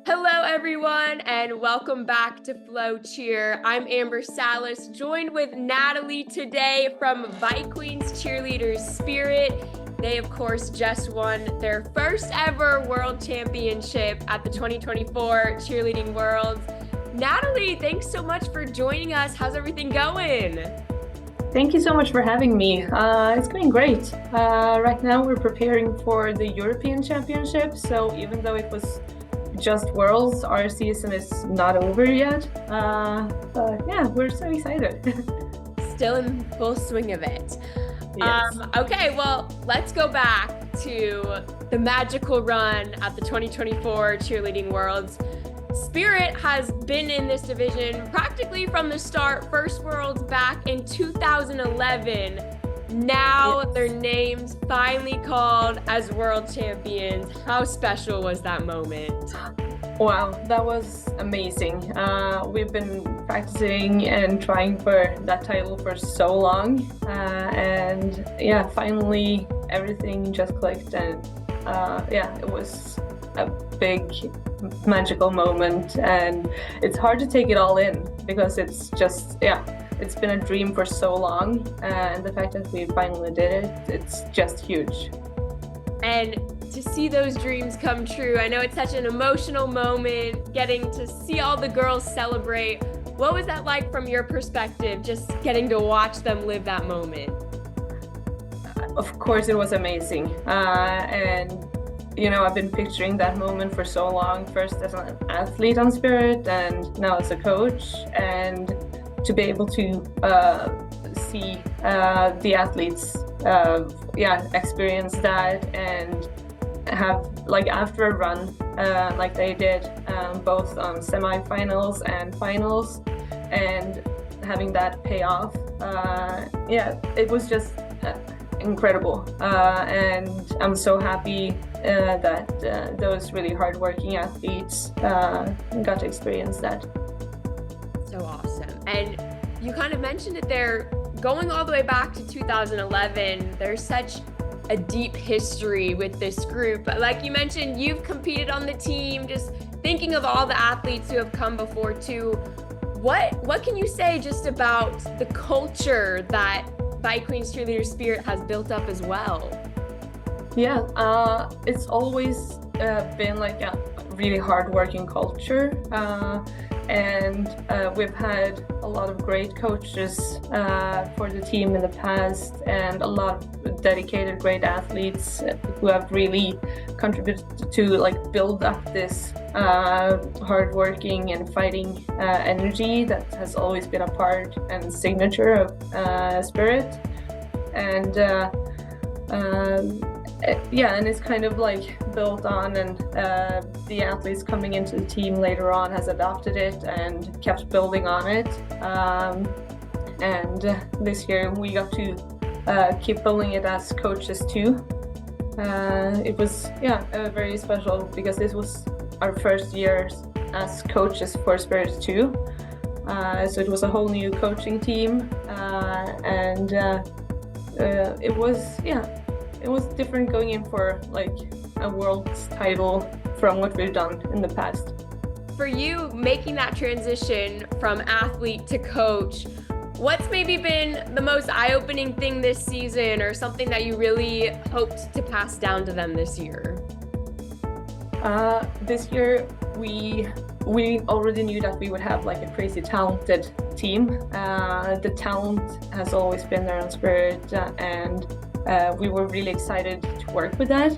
Hello, everyone, and welcome back to FloCheer. I'm Amber Salas, joined with Nathalie today from Viqueens Cheerleaders Spirit. They, of course, just won their first ever World Championship at the 2024 Cheerleading Worlds. Nathalie, thanks so much for joining us. How's everything going? Thank you so much for having me. It's going great. Right now we're preparing for the European Championship, so even though it was just Worlds, our season is not over yet. But yeah, we're so excited. Still in full swing of it. Yes. Okay, well, let's go back to the magical run at the 2024 Cheerleading Worlds. Spirit has been in this division practically from the start. First Worlds back in 2011. Now Yes. their names finally called as world champions. How special was that moment? Wow, that was amazing. We've been practicing and trying for that title for so long. And yeah, finally everything just clicked, and yeah, it was a big magical moment, and it's hard to take it all in because it's just, yeah, it's been a dream for so long, and the fact that we finally did it, it's just huge. And to see those dreams come true, I know it's such an emotional moment, getting to see all the girls celebrate. What was that like from your perspective, just getting to watch them live that moment? Of course, it was amazing. And you know, I've been picturing that moment for so long, first as an athlete on Spirit and now as a coach, and to be able to see the athletes experience that and have, like, after a run like they did, both on semifinals and finals, and having that pay off, it was just incredible, and I'm so happy that those really hardworking athletes got to experience that. So awesome. And you kind of mentioned it there, going all the way back to 2011. There's such a deep history with this group. Like you mentioned, you've competed on the team, just thinking of all the athletes who have come before too. What can you say just about the culture that Viqueens Cheerleaders Spirit has built up as well? Yeah, it's always been like a really hard-working culture, and we've had a lot of great coaches for the team in the past, and a lot of dedicated, great athletes who have really contributed to, like, build up this hardworking and fighting energy that has always been a part and signature of Spirit. And and it's kind of like built on, and the athletes coming into the team later on has adopted it and kept building on it. And this year we got to keep building it as coaches too. It was very special because this was our first year as coaches for Spirit 2. So it was a whole new coaching team, and it was different going in for, like, a world's title from what we've done in the past. For you, making that transition from athlete to coach, what's maybe been the most eye-opening thing this season, or something that you really hoped to pass down to them this year? This year, we already knew that we would have, like, a crazy talented team. The talent has always been there on Spirit, and we were really excited to work with that,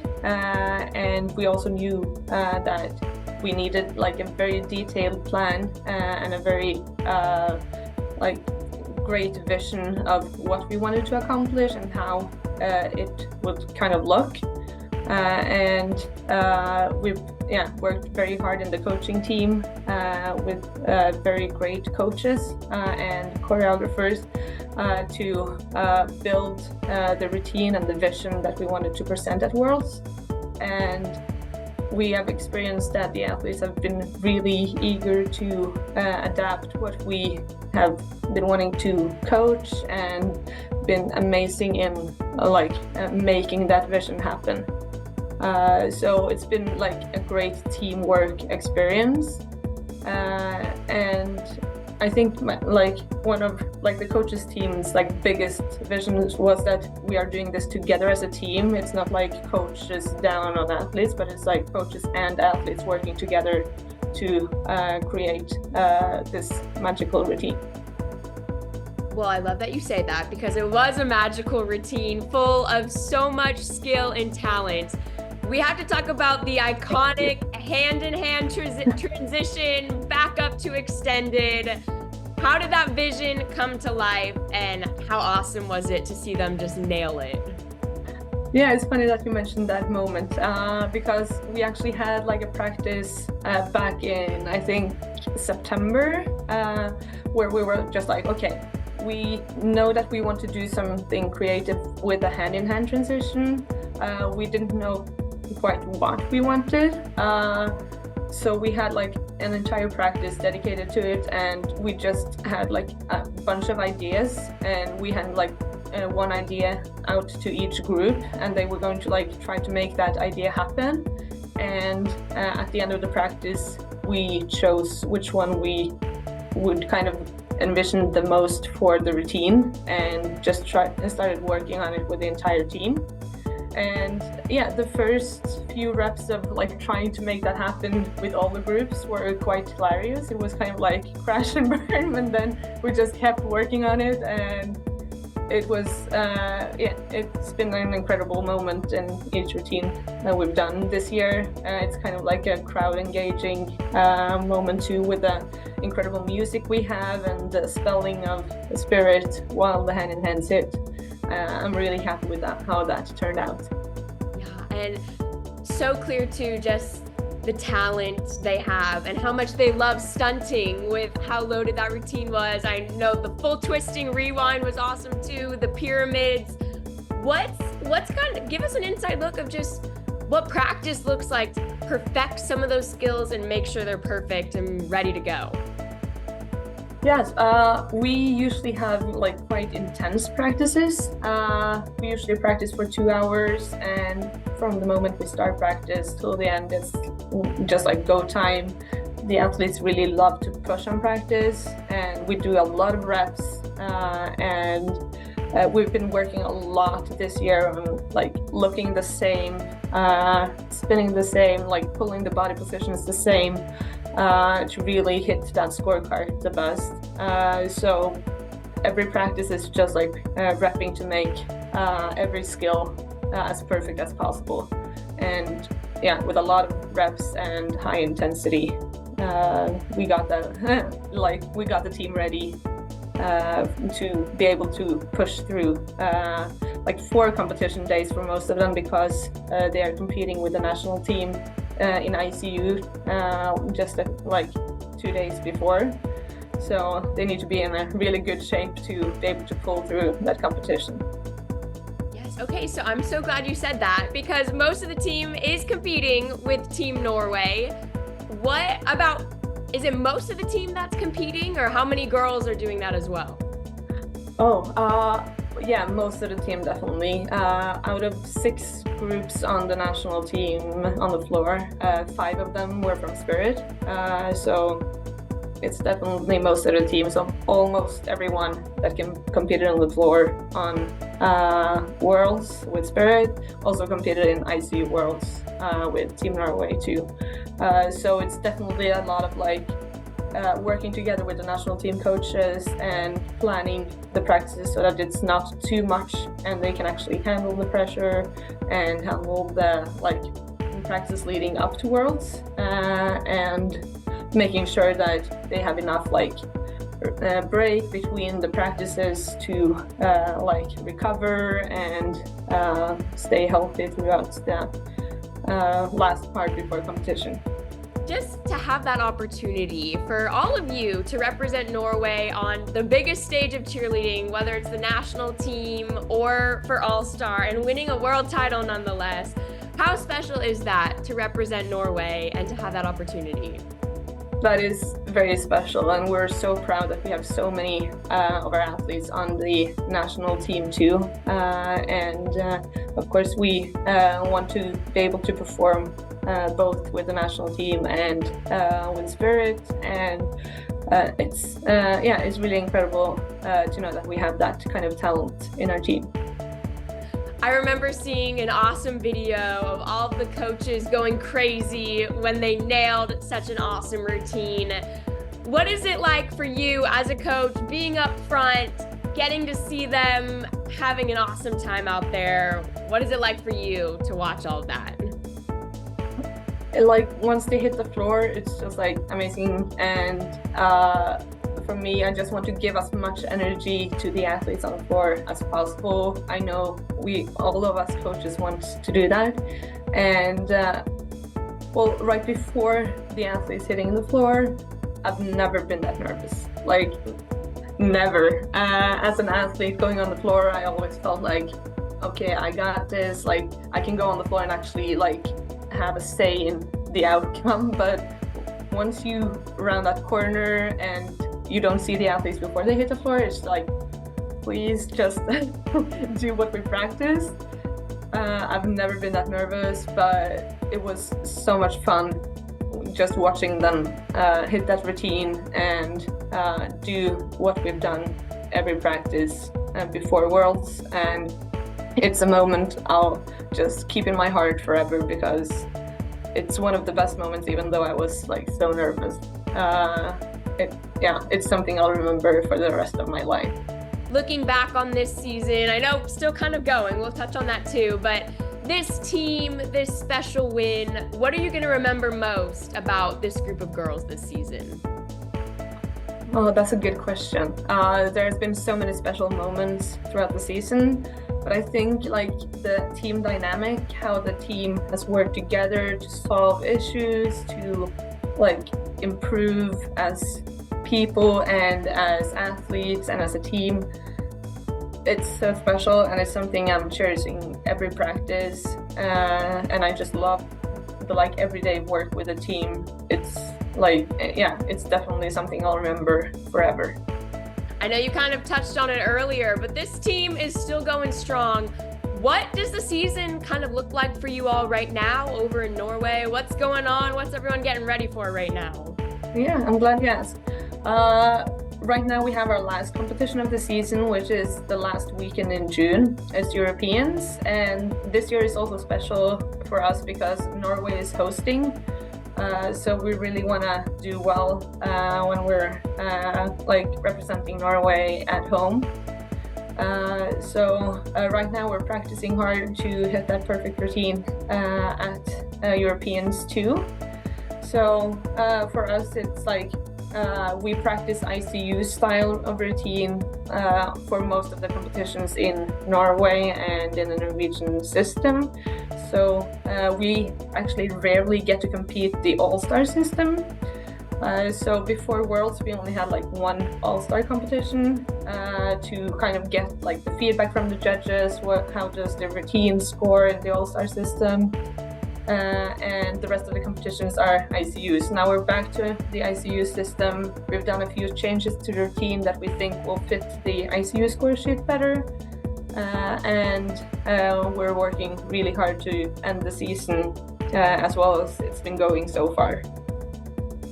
and we also knew that we needed, like, a very detailed plan and a very great vision of what we wanted to accomplish and how it would kind of look. And we've worked very hard in the coaching team with very great coaches and choreographers to build the routine and the vision that we wanted to present at Worlds. And we have experienced that the athletes have been really eager to adapt what we have been wanting to coach, and been amazing in making that vision happen. So it's been like a great teamwork experience. And I think one of the coaches team's biggest vision was that we are doing this together as a team. It's not like coaches down on athletes, but it's like coaches and athletes working together to create this magical routine. Well, I love that you say that, because it was a magical routine full of so much skill and talent. We have to talk about the iconic hand-in-hand transition back up to extended. How did that vision come to life, and how awesome was it to see them just nail it? Yeah, it's funny that you mentioned that moment, because we actually had a practice back in, I think, September, where we were just like, okay, we know that we want to do something creative with a hand-in-hand transition. We didn't know quite what we wanted. So we had an entire practice dedicated to it, and we just had a bunch of ideas, and we had one idea out to each group, and they were going to try to make that idea happen. And at the end of the practice, we chose which one we would kind of envision the most for the routine, and just started working on it with the entire team. And yeah, the first few reps of trying to make that happen with all the groups were quite hilarious. It was kind of like crash and burn, and then we just kept working on it, and it was it's been an incredible moment in each routine that we've done this year. It's kind of like a crowd engaging moment too, with the incredible music we have and the spelling of the spirit while the hand in hands hit. I'm really happy with that, how that turned out. Yeah, and so clear too, just the talent they have and how much they love stunting with how loaded that routine was. I know the full twisting rewind was awesome too, the pyramids. What's kind of, give us an inside look of just what practice looks like to perfect some of those skills and make sure they're perfect and ready to go. Yes, we usually have quite intense practices. We usually practice for 2 hours, and from the moment we start practice till the end, it's just go time. The athletes really love to push on practice, and we do a lot of reps, and we've been working a lot this year on looking the same, spinning the same, pulling the body positions the same, to really hit that scorecard the best. So every practice is just repping to make every skill as perfect as possible. And yeah, with a lot of reps and high intensity, we got the team ready to be able to push through 4 competition days for most of them, because they are competing with the national team in ICU just 2 days before. So they need to be in a really good shape to be able to pull through that competition. Yes, okay, so I'm so glad you said that, because most of the team is competing with Team Norway. What about, is it most of the team that's competing, or how many girls are doing that as well? Yeah, most of the team definitely. Out of 6 groups on the national team on the floor, 5 of them were from Spirit. So it's definitely most of the team. So almost everyone that competed on the floor on Worlds with Spirit also competed in ICU Worlds with Team Norway too. So it's definitely a lot of working together with the national team coaches and planning the practices so that it's not too much, and they can actually handle the pressure and handle the practice leading up to Worlds, and making sure that they have enough break between the practices to recover and stay healthy throughout the last part before competition. Just to have that opportunity for all of you to represent Norway on the biggest stage of cheerleading, whether it's the national team or for All-Star, and winning a world title nonetheless. How special is that to represent Norway and to have that opportunity? that is very special, and we're so proud that we have so many of our athletes on the national team too. Of course, we want to be able to perform both with the national team and with Spirit, and it's really incredible to know that we have that kind of talent in our team. I remember seeing an awesome video of all of the coaches going crazy when they nailed such an awesome routine. What is it like for you as a coach, being up front, getting to see them having an awesome time out there? What is it like for you to watch all of that? Like, once they hit the floor, it's just like amazing. And for me, I just want to give as much energy to the athletes on the floor as possible. I know all of us coaches want to do that. And well, right before the athletes hitting the floor, I've never been that nervous. Like, never. As an athlete going on the floor, I always felt like, okay, I got this. Like, I can go on the floor and actually like have a say in the outcome. But once you round that corner and you don't see the athletes before they hit the floor, it's like, please just do what we practiced. I've never been that nervous, but it was so much fun just watching them hit that routine and do what we've done every practice before Worlds. And it's a moment I'll just keep in my heart forever, because it's one of the best moments, even though I was like so nervous. It's something I'll remember for the rest of my life. Looking back on this season, I know still kind of going, we'll touch on that too, but this team, this special win, what are you going to remember most about this group of girls this season? Oh, that's a good question. There's been so many special moments throughout the season, but I think like the team dynamic, how the team has worked together to solve issues, to like improve as people and as athletes and as a team. It's so special, and it's something I'm cherishing every practice. And I just love the like everyday work with a team. It's like, it's definitely something I'll remember forever. I know you kind of touched on it earlier, but this team is still going strong. What does the season kind of look like for you all right now over in Norway? What's going on? What's everyone getting ready for right now? Yeah, I'm glad you asked. Right now we have our last competition of the season, which is the last weekend in June. It's Europeans, and this year is also special for us because Norway is hosting. So we really want to do well when we're like representing Norway at home. So right now we're practicing hard to hit that perfect routine at Europeans too. So for us, it's like we practice ICU style of routine for most of the competitions in Norway and in the Norwegian system. So we actually rarely get to compete the all-star system. So before Worlds, we only had like one all-star competition to kind of get like the feedback from the judges, how does the routine score in the all-star system. And the rest of the competitions are ICUs. Now we're back to the ICU system. We've done a few changes to the routine that we think will fit the ICU score sheet better. And we're working really hard to end the season as well as it's been going so far.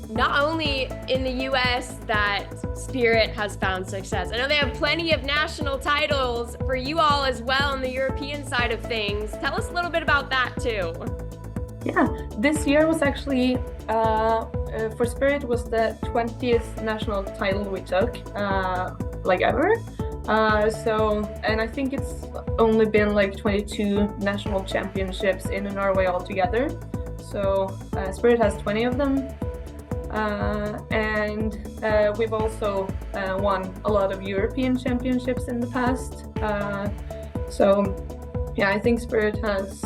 Not only in the US that Spirit has found success, I know they have plenty of national titles for you all as well on the European side of things. Tell us a little bit about that too. Yeah, this year was actually, for Spirit, was the 20th national title we took, like ever. And I think it's only been like 22 national championships in Norway altogether. So Spirit has 20 of them. And we've also won a lot of European championships in the past. So yeah, I think Spirit has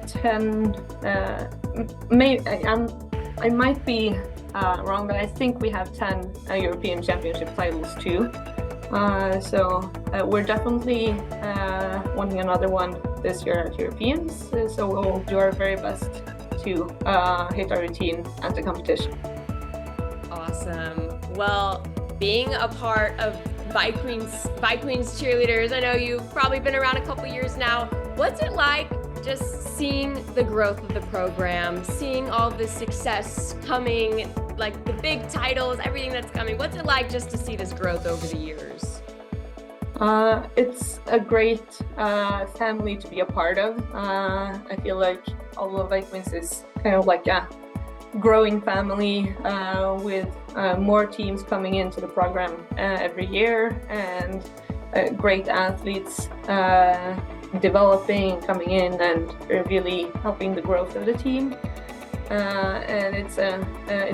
10, I might be wrong, but I think we have 10 European championship titles too. So we're definitely wanting another one this year at Europeans. So we'll do our very best to hit our routine at the competition. Awesome. Well, being a part of Viqueens Cheerleaders, I know you've probably been around a couple years now. What's it like just seeing the growth of the program, seeing all the success coming, like the big titles, everything that's coming? What's it like just to see this growth over the years? It's a great family to be a part of. I feel like all of Viqueens is kind of like a growing family with more teams coming into the program every year, and great athletes developing, coming in, and really helping the growth of the team. And it's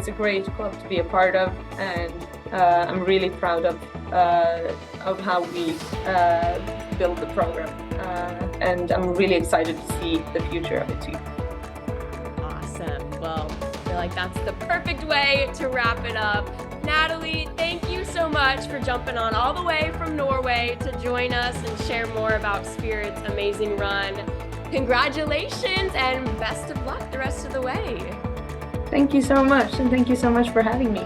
a great club to be a part of, and I'm really proud of how we build the program, and I'm really excited to see the future of it too. Awesome. Well, I feel like that's the perfect way to wrap it up. Nathalie, thank you so much for jumping on all the way from Norway to join us and share more about Spirit's amazing run. Congratulations and best of luck the rest of the way. Thank you so much, and thank you so much for having me.